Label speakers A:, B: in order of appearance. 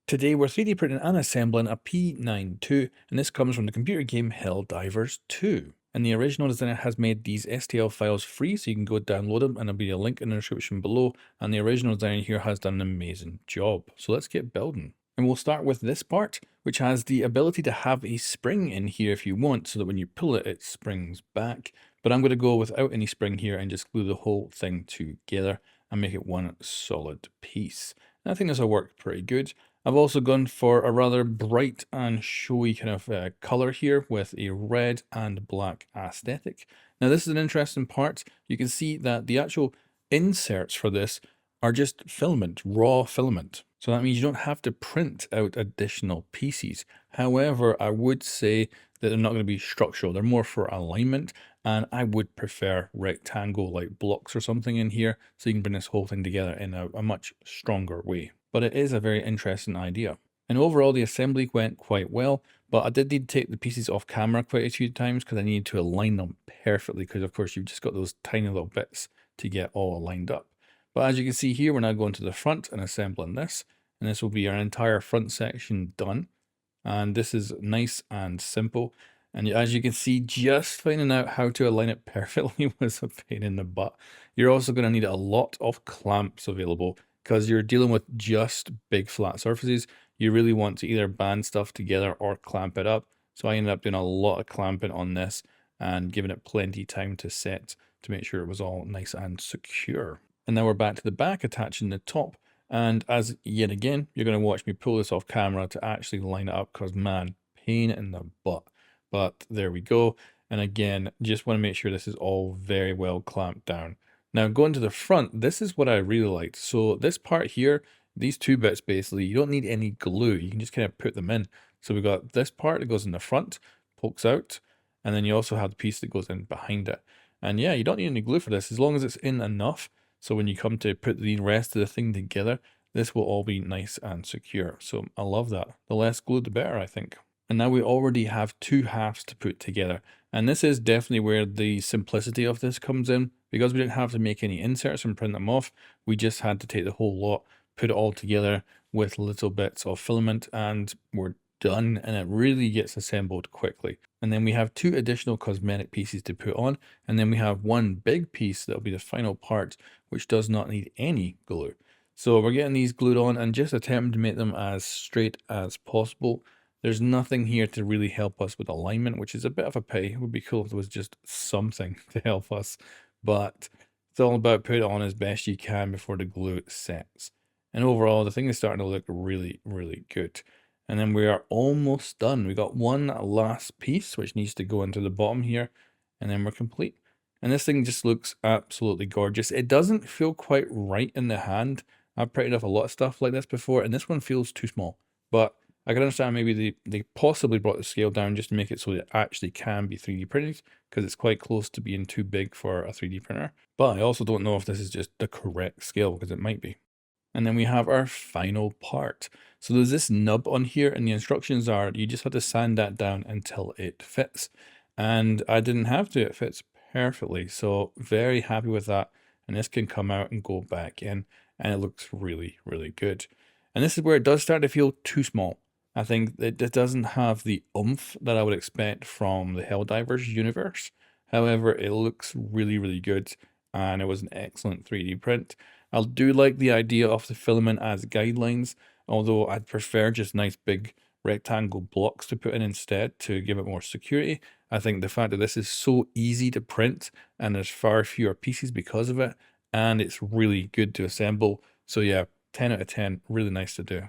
A: Today we're 3D printing and assembling a P-92, and this comes from the computer game Helldivers 2. And the original designer has made these STL files free, so you can go download them, and there'll be a link in the description below. And the original designer here has done an amazing job. So let's get building. And we'll start with this part, which has the ability to have a spring in here if you want, so that when you pull it, it springs back. But I'm going to go without any spring here and just glue the whole thing together and make it one solid piece. And I think this will work pretty good. I've also gone for a rather bright and showy kind of color here with a red and black aesthetic. Now this is an interesting part. You can see that the actual inserts for this are just filament, raw filament. So that means you don't have to print out additional pieces. However, I would say that they're not going to be structural. They're more for alignment, and I would prefer rectangle like blocks or something in here so you can bring this whole thing together in a much stronger way. But it is a very interesting idea. And overall, the assembly went quite well, but I did need to take the pieces off camera quite a few times because I needed to align them perfectly, because of course you've just got those tiny little bits to get all aligned up. But as you can see here, we're now going to the front and assembling this, and this will be our entire front section done. And this is nice and simple. And as you can see, just finding out how to align it perfectly was a pain in the butt. You're also going to need a lot of clamps available because you're dealing with just big flat surfaces. You really want to either band stuff together or clamp it up. So I ended up doing a lot of clamping on this and giving it plenty of time to set to make sure it was all nice and secure. And now we're back to the back, attaching the top. And as yet again, you're going to watch me pull this off camera to actually line it up because, man, pain in the butt. But there we go. And again, just want to make sure this is all very well clamped down. Now going to the front, this is what I really liked. So this part here, these two bits basically, you don't need any glue. You can just kind of put them in. So we've got this part that goes in the front, pokes out, and then you also have the piece that goes in behind it. And yeah, you don't need any glue for this as long as it's in enough. So when you come to put the rest of the thing together, this will all be nice and secure. So I love that. The less glue, the better, I think. And now we already have two halves to put together. And this is definitely where the simplicity of this comes in. Because we didn't have to make any inserts and print them off, we just had to take the whole lot, put it all together with little bits of filament, and we're done. And it really gets assembled quickly. And then we have two additional cosmetic pieces to put on. And then we have one big piece that'll be the final part, which does not need any glue. So we're getting these glued on and just attempting to make them as straight as possible. There's nothing here to really help us with alignment, which is a bit of a pity. It would be cool if there was just something to help us, but it's all about putting it on as best you can before the glue sets. And overall, the thing is starting to look really, really good. And then we are almost done. We got one last piece, which needs to go into the bottom here, and then we're complete. And this thing just looks absolutely gorgeous. It doesn't feel quite right in the hand. I've printed off a lot of stuff like this before, and this one feels too small. But I can understand maybe they possibly brought the scale down just to make it so it actually can be 3D printed, because it's quite close to being too big for a 3D printer. But I also don't know if this is just the correct scale, because it might be. And then we have our final part. So there's this nub on here, and the instructions are you just have to sand that down until it fits. And I didn't have to, it fits perfectly. So very happy with that. And this can come out and go back in, and it looks really, really good. And this is where it does start to feel too small. I think it doesn't have the oomph that I would expect from the Helldivers universe. However, it looks really, really good, and it was an excellent 3D print. I do like the idea of the filament as guidelines, although I'd prefer just nice big rectangle blocks to put in instead to give it more security. I think the fact that this is so easy to print and there's far fewer pieces because of it, and it's really good to assemble. So yeah, 10 out of 10, really nice to do.